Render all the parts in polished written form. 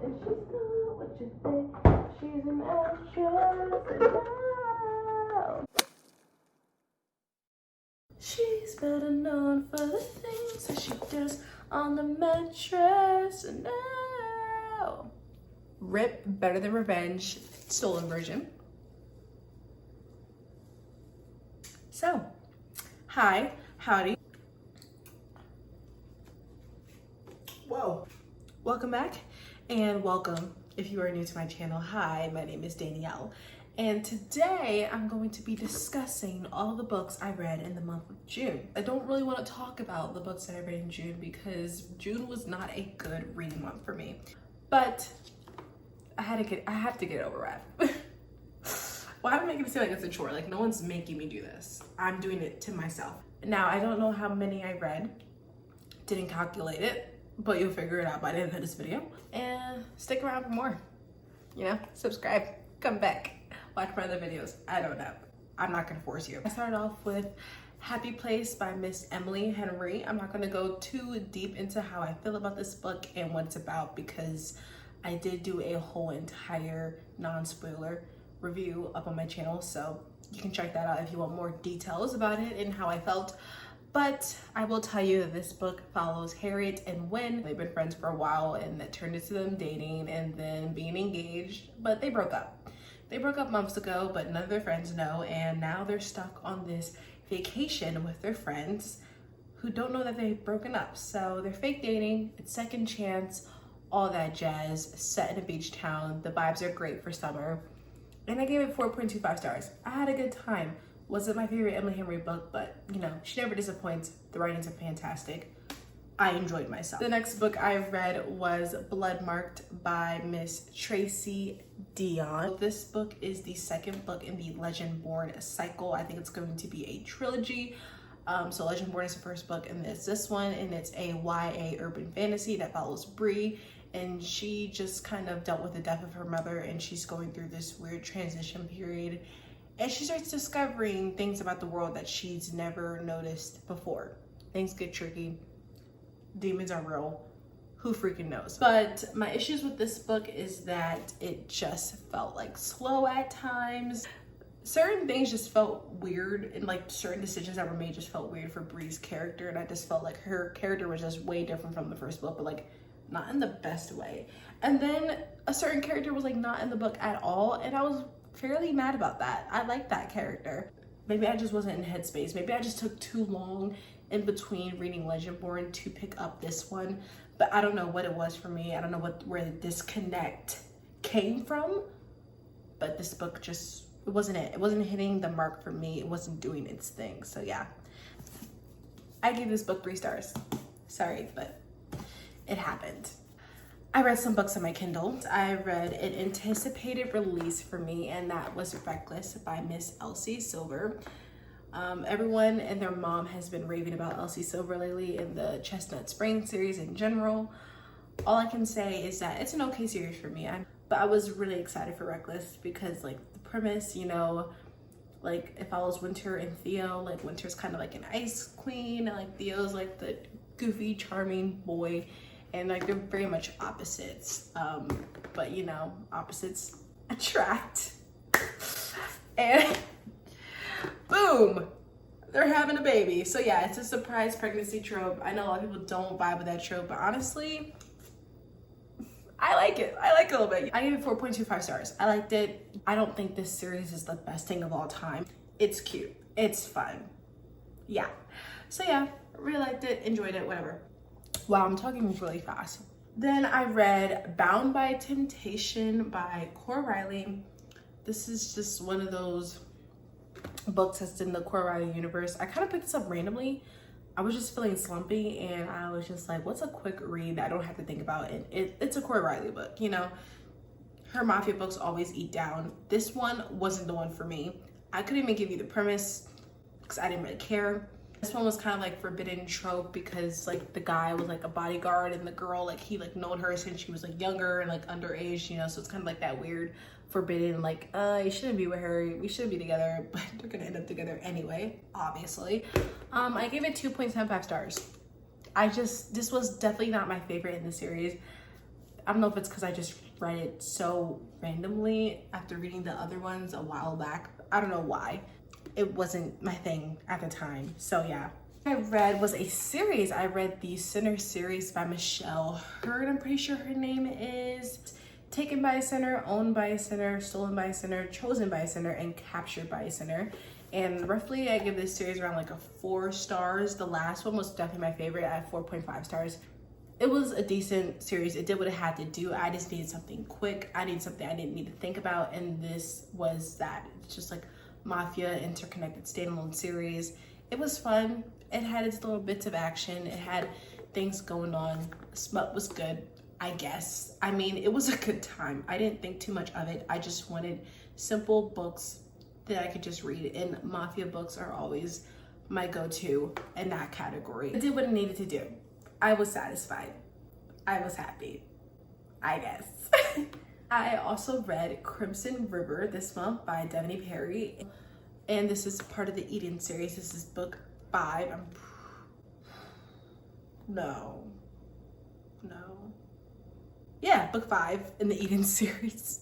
And she's not what you think. She's an actress now. She's better known for the things that she does on the mattress now. Rip Better Than Revenge, stolen version. So, hi, howdy. Whoa. Welcome back and welcome if you are new to my channel. Hi, my name is Danielle. And today I'm going to be discussing all the books I read in the month of June. I don't really want to talk about the books that I read in June because June was not a good reading month for me. But I have to get it over with. Why am I making it seem like it's a chore? Like no one's making me do this. I'm doing it to myself. Now I don't know how many I read. Didn't calculate it, but you'll figure it out by the end of this video. And stick around for more. You know, subscribe, come back, watch my other videos. I don't know. I'm not gonna force you. I started off with Happy Place by Miss Emily Henry. I'm not gonna go too deep into how I feel about this book and what it's about because I did do a whole entire non-spoiler review up on my channel, so you can check that out if you want more details about it and how I felt. But I will tell you that this book follows Harriet and Wynn. They've been friends for a while and that turned into them dating and then being engaged, but they broke up. They broke up months ago, but none of their friends know, and now they're stuck on this vacation with their friends who don't know that they've broken up. So they're fake dating, it's second chance, all that jazz, set in a beach town. The vibes are great for summer. And I gave it 4.25 stars. I had a good time. Wasn't my favorite Emily Henry book, but you know, she never disappoints. The writings are fantastic. I enjoyed myself. The next book I read was Bloodmarked by Miss Tracy Dion. This book is the second book in the Legend-Born cycle. I think it's going to be a trilogy. So Legend-Born is the first book, and there's this one, and it's a YA urban fantasy that follows Bree, and she just kind of dealt with the death of her mother, and she's going through this weird transition period, and she starts discovering things about the world that she's never noticed before. Things get tricky. Demons are real. Who freaking knows? But my issues with this book is that it just felt like slow at times. Certain things just felt weird, and like certain decisions that were made just felt weird for Bree's character, and I just felt like her character was just way different from the first book, but like not in the best way. And then a certain character was like not in the book at all, and I was fairly mad about that. I liked that character. Maybe I just wasn't in headspace. Maybe I just took too long in between reading Legend-Born to pick up this one, but I don't know what it was for me. I don't know where the disconnect came from, but this book just, it wasn't it. It wasn't hitting the mark for me. It wasn't doing its thing. So yeah, I gave this book 3 stars. Sorry, but it happened. I read some books on my Kindle. I read an anticipated release for me, and that was Reckless by Miss Elsie Silver. Everyone and their mom has been raving about Elsie Silver lately in the Chestnut Spring series in general. All I can say is that it's an okay series for me. But I was really excited for Reckless because like the premise, you know, like it follows Winter and Theo. Like Winter's kind of like an ice queen, and like Theo's like the goofy, charming boy. And like they're very much opposites, but you know, opposites attract. And boom, they're having a baby. So yeah, it's a surprise pregnancy trope. I know a lot of people don't vibe with that trope, but honestly, I like it. I like it a little bit. I gave it 4.25 stars. I liked it. I don't think this series is the best thing of all time. It's cute. It's fun. Yeah. So yeah, really liked it, enjoyed it, whatever. Wow, I'm talking really fast. Then I read Bound by Temptation by Cora Riley. This is just one of those books that's in the Cora Riley universe. I kind of picked this up randomly. I was just feeling slumpy, and I was just like, what's a quick read that I don't have to think about? And it's a Cora Riley book, you know? Her mafia books always eat down. This one wasn't the one for me. I couldn't even give you the premise because I didn't really care. This one was kind of like forbidden trope because like the guy was like a bodyguard, and the girl, like he like known her since she was like younger and like underage, you know, so it's kind of like that weird forbidden, like you shouldn't be with her, we shouldn't be together, but they're gonna end up together anyway, obviously. I gave it 2.75 stars. This was definitely not my favorite in the series. I don't know if it's because I just read it so randomly after reading the other ones a while back. I don't know why. It wasn't my thing at the time. So yeah. What I read was a series. I read the Sinner series by Michelle Hurd. I'm pretty sure her name is Taken by a Sinner, Owned by a Sinner, Stolen by a Sinner, Chosen by a Sinner, and Captured by a Sinner. And roughly I give this series around like a 4 stars. The last one was definitely my favorite at 4.5 stars. It was a decent series. It did what it had to do. I just needed something quick. I needed something I didn't need to think about, and this was that. It's just like mafia interconnected standalone series. It was fun. It had its little bits of action. It had things going on. Smut was good, I guess. I mean, it was a good time. I didn't think too much of it. I just wanted simple books that I could just read, and mafia books are always my go-to in that category. I did what it needed to do. I was satisfied. I was happy, I guess. I also read Crimson River this month by Dani Perry, and this is part of the Eden series. This is book 5. Yeah, book 5 in the Eden series.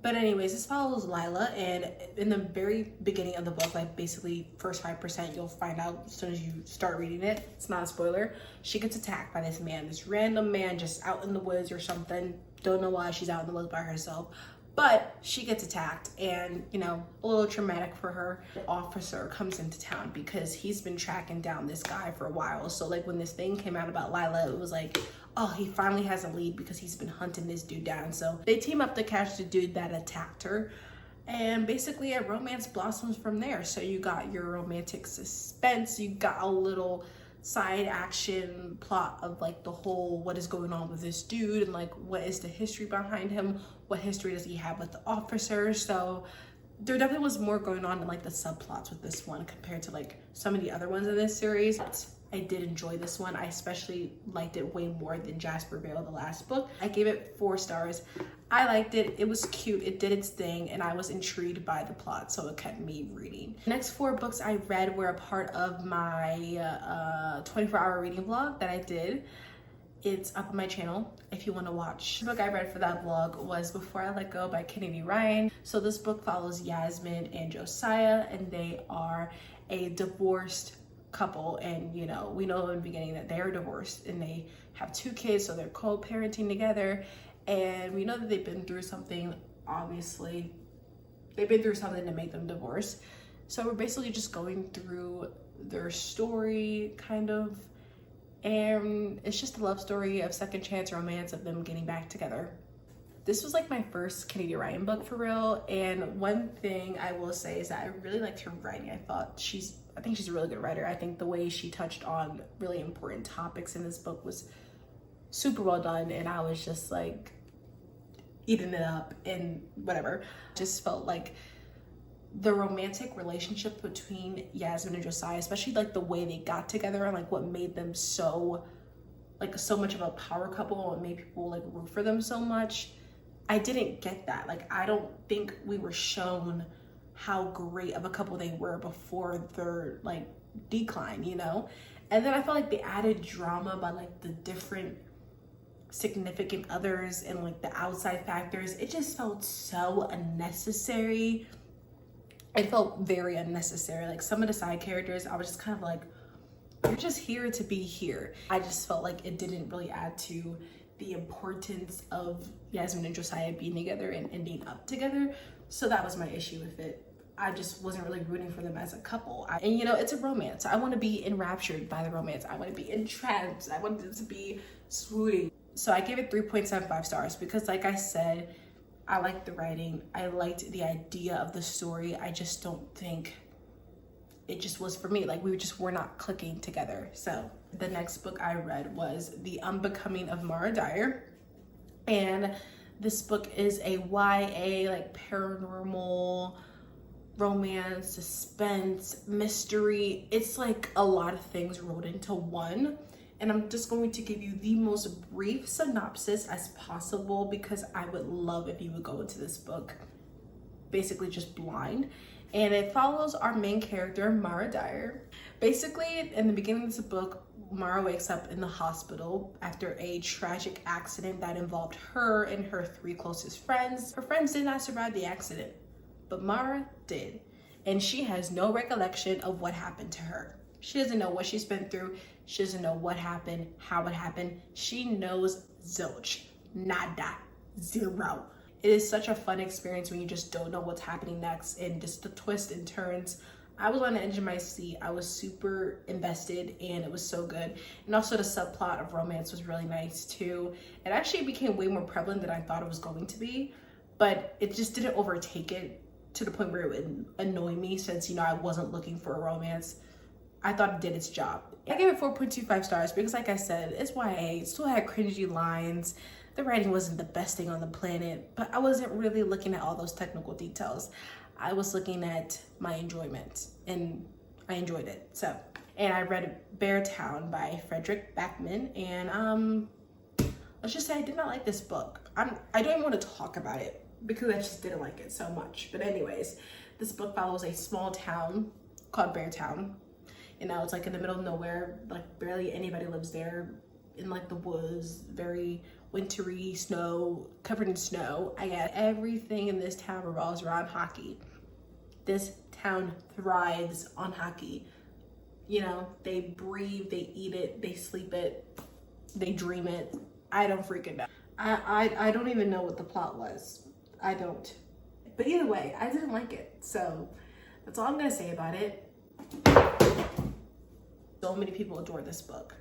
But anyways, this follows Lila, and in the very beginning of the book, like basically first 5%, you'll find out as soon as you start reading it. It's not a spoiler. She gets attacked by this man, this random man just out in the woods or something. Don't know why she's out in the woods by herself, but she gets attacked, and you know, a little traumatic for her. The officer comes into town because he's been tracking down this guy for a while. So like when this thing came out about Lila, it was like, oh, he finally has a lead because he's been hunting this dude down. So they team up to catch the dude that attacked her, and basically a romance blossoms from there. So you got your romantic suspense, you got a little side action plot of like the whole what is going on with this dude, and like what is the history behind him, what history does he have with the officers. So there definitely was more going on in like the subplots with this one compared to like some of the other ones in this series. I did enjoy this one. I especially liked it way more than Jasper Vale, the last book. I gave it 4 stars. I liked it. It was cute. It did its thing, and I was intrigued by the plot, so it kept me reading. The next 4 books I read were a part of my 24-hour reading vlog that I did. It's up on my channel if you want to watch. The book I read for that vlog was Before I Let Go by Kennedy Ryan. So this book follows Yasmin and Josiah, and they are a divorced couple, and you know, we know in the beginning that they are divorced and they have 2 kids, so they're co-parenting together, and we know that they've been through something. Obviously they've been through something to make them divorce, so we're basically just going through their story kind of, and it's just a love story of second chance romance of them getting back together. This was like my first Kennedy Ryan book for real, and one thing I will say is that I really liked her writing. I think she's a really good writer. I think the way she touched on really important topics in this book was super well done, and I was just like eating it up and whatever. Just felt like the romantic relationship between Yasmin and Josiah, especially like the way they got together and like what made them so much of a power couple and made people like root for them so much. I didn't get that. Like, I don't think we were shown how great of a couple they were before their like decline, you know? And then I felt like the added drama by like the different significant others and like the outside factors, it just felt so unnecessary. It felt very unnecessary. Like some of the side characters, I was just kind of like, you're just here to be here. I just felt like it didn't really add to the importance of Yasmin and Josiah being together and ending up together. So that was my issue with it. I just wasn't really rooting for them as a couple. And you know, it's a romance. I want to be enraptured by the romance. I want to be entranced. I want it to be swooning. So I gave it 3.75 stars because, like I said, I liked the writing. I liked the idea of the story. I just don't think it just was for me. Like, we just were not clicking together. So the next book I read was The Unbecoming of Mara Dyer. And this book is a YA, like paranormal, romance, suspense, mystery. It's like a lot of things rolled into one. And I'm just going to give you the most brief synopsis as possible because I would love if you would go into this book basically just blind. And it follows our main character, Mara Dyer. Basically, in the beginning of this book, Mara wakes up in the hospital after a tragic accident that involved her and her 3 closest friends. Her friends did not survive the accident, but Mara did. And she has no recollection of what happened to her. She doesn't know what she's been through. She doesn't know what happened, how it happened. She knows zilch, nada, zero. It is such a fun experience when you just don't know what's happening next and just the twists and turns. I was on the edge of my seat. I was super invested and it was so good. And also the subplot of romance was really nice too. It actually became way more prevalent than I thought it was going to be, but it just didn't overtake it to the point where it would annoy me since, you know, I wasn't looking for a romance. I thought it did its job. I gave it 4.25 stars because, like I said, it's YA. It still had cringy lines. The writing wasn't the best thing on the planet, but I wasn't really looking at all those technical details. I was looking at my enjoyment, and I enjoyed it. So, and I read Beartown by Frederick Backman, and let's just say I did not like this book. I don't even want to talk about it because I just didn't like it so much. But anyways, this book follows a small town called Beartown. You know, it's like in the middle of nowhere, like barely anybody lives there, in like the woods, very wintry, snow, covered in snow. I got everything in this town revolves around hockey. This town thrives on hockey. You know, they breathe, they eat it, they sleep it, they dream it. I don't freaking know. I don't even know what the plot was. I don't. But either way, I didn't like it. So that's all I'm gonna say about it. So many people adore this book.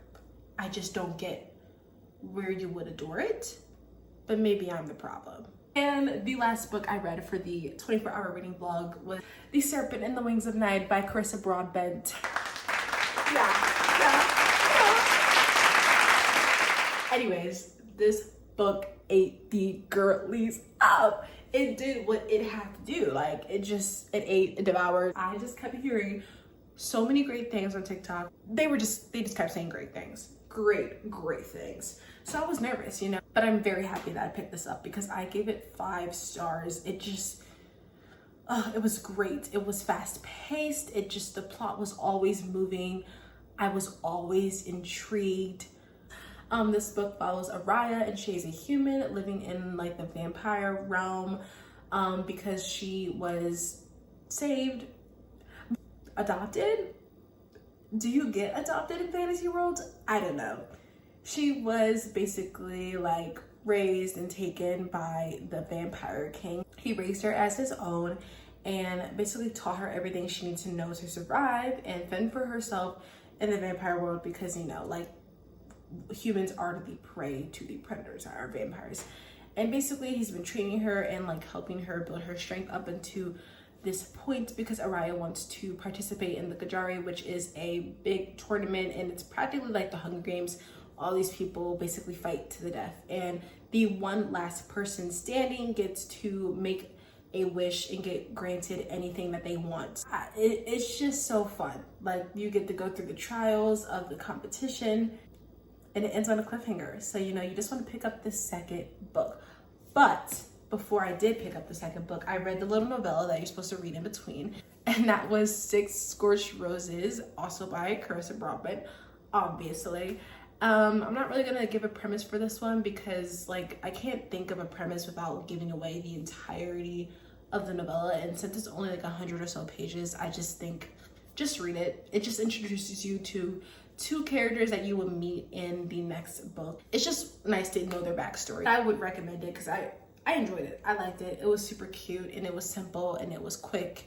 I just don't get where you would adore it, but maybe I'm the problem. And the last book I read for the 24-hour reading vlog was The Serpent and the Wings of Night by Carissa Broadbent. Yeah. Anyways, this book ate the girlies up. It did what it had to do. Like, it ate, it devoured. I just kept hearing so many great things on TikTok. They just kept saying great things. Great things. So I was nervous, you know, but I'm very happy that I picked this up because I gave it 5 stars. It just, it was great. It was fast paced. The plot was always moving. I was always intrigued. This book follows Araya, and she is a human living in like the vampire realm because she was saved, adopted. Do you get adopted in fantasy worlds? I don't know. She was basically like raised and taken by the vampire king. He raised her as his own and basically taught her everything she needs to know to survive and fend for herself in the vampire world because, you know, like humans are the prey to the predators, are vampires. And basically he's been training her and like helping her build her strength up into this point because Araya wants to participate in the Gajari, which is a big tournament, and it's practically like the Hunger Games. All these people basically fight to the death, and the one last person standing gets to make a wish and get granted anything that they want. It's just so fun. Like, you get to go through the trials of the competition, and it ends on a cliffhanger. So, you know, you just want to pick up the second book. But before I did pick up the second book, I read the little novella that you're supposed to read in between, and that was 6 Scorched Roses, also by Carissa Broadbent, obviously. I'm not really gonna give a premise for this one because, like, I can't think of a premise without giving away the entirety of the novella, and since it's only like 100 or so pages, I just think just read it. It just introduces you to 2 characters that you will meet in the next book. It's just nice to know their backstory. I would recommend it because I enjoyed it. I liked it. It was super cute and it was simple and it was quick.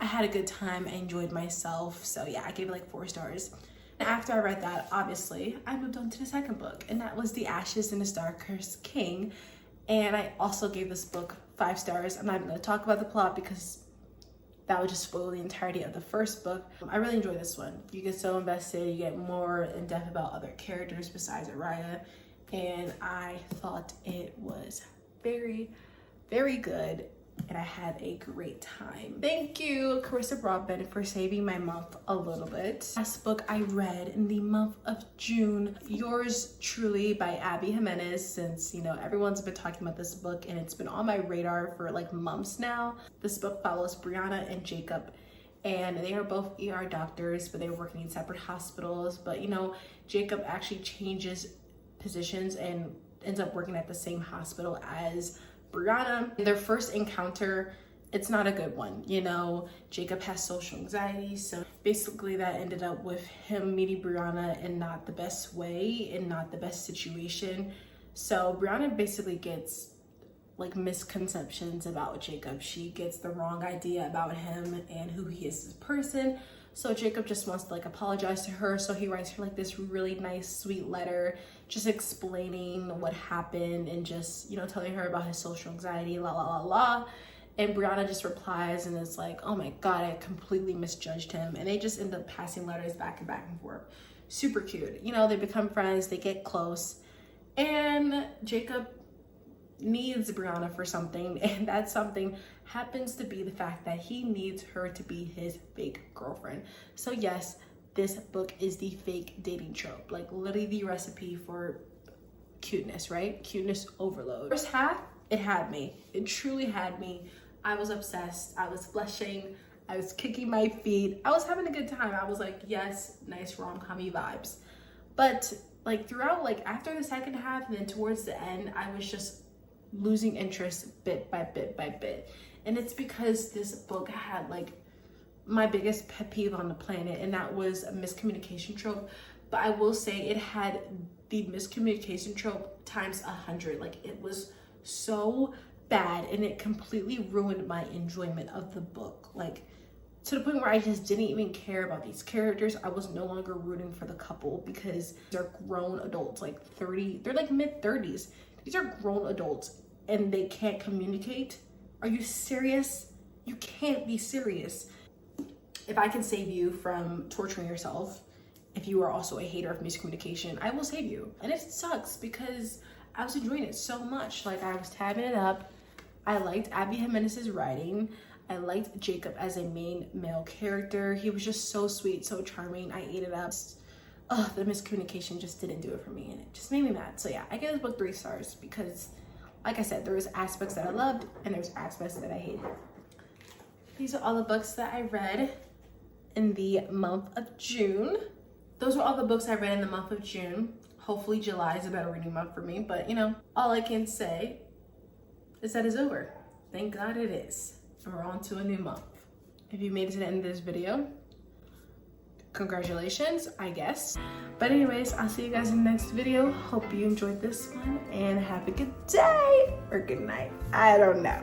I had a good time. I enjoyed myself. So yeah, I gave it like 4 stars. And after I read that, obviously, I moved on to the second book, and that was The Ashes and the Star-Cursed King. And I also gave this book 5 stars. I'm not even gonna talk about the plot because that would just spoil the entirety of the first book. I really enjoyed this one. You get so invested, you get more in depth about other characters besides Araya, and I thought it was very good, and I had a great time. Thank you, Carissa Broadbent, for saving my month a little bit. Last book I read in the month of June, Yours Truly by Abby Jimenez, since, you know, everyone's been talking about this book and it's been on my radar for like months now. This book follows Brianna and Jacob, and they are both ER doctors, but they're working in separate hospitals. But you know, Jacob actually changes positions and ends up working at the same hospital as Brianna. Their first encounter, it's not a good one. You know, Jacob has social anxiety, so basically that ended up with him meeting Brianna in not the best way, in not the best situation. So Brianna basically gets like misconceptions about Jacob. She gets the wrong idea about him and who he is as a person. So Jacob just wants to like apologize to her. So he writes her like this really nice, sweet letter, just explaining what happened and just, you know, telling her about his social anxiety, la la la la. And Brianna just replies and is like, oh my God, I completely misjudged him. And they just end up passing letters back and forth. Super cute. You know, they become friends, they get close. And Jacob needs Brianna for something, and that something happens to be the fact that he needs her to be his fake girlfriend. So yes, this book is the fake dating trope, like literally the recipe for cuteness, right? Cuteness overload. First half, it had me. It truly had me. I was obsessed. I was blushing. I was kicking my feet. I was having a good time. I was like, yes, nice rom-com-y vibes. But like throughout, like after the second half and then towards the end, I was just losing interest bit by bit. And it's because this book had like my biggest pet peeve on the planet, and that was a miscommunication trope. But I will say it had the miscommunication trope times 100. Like it was so bad, and it completely ruined my enjoyment of the book. Like to the point where I just didn't even care about these characters. I was no longer rooting for the couple because they're grown adults, like 30, they're like mid-30s. These are grown adults and they can't communicate. Are you serious? You can't be serious. If I can save you from torturing yourself, if you are also a hater of miscommunication, I will save you. And it sucks because I was enjoying it so much. Like I was tabbing it up. I liked Abby Jimenez's writing. I liked Jacob as a main male character. He was just so sweet, so charming. I ate it up. The miscommunication just didn't do it for me, and it just made me mad. So yeah, I give this book 3 stars because, like I said, there was aspects that I loved and there's aspects that I hated. These are all the books that I read in the month of June. Those were all the books I read in the month of June. Hopefully July is a better reading month for me, but you know, all I can say is that it's over. Thank God it is. And we're on to a new month. If you made it to the end of this video, congratulations, I guess. But anyways, I'll see you guys in the next video. Hope you enjoyed this one and have a good day or good night. I don't know.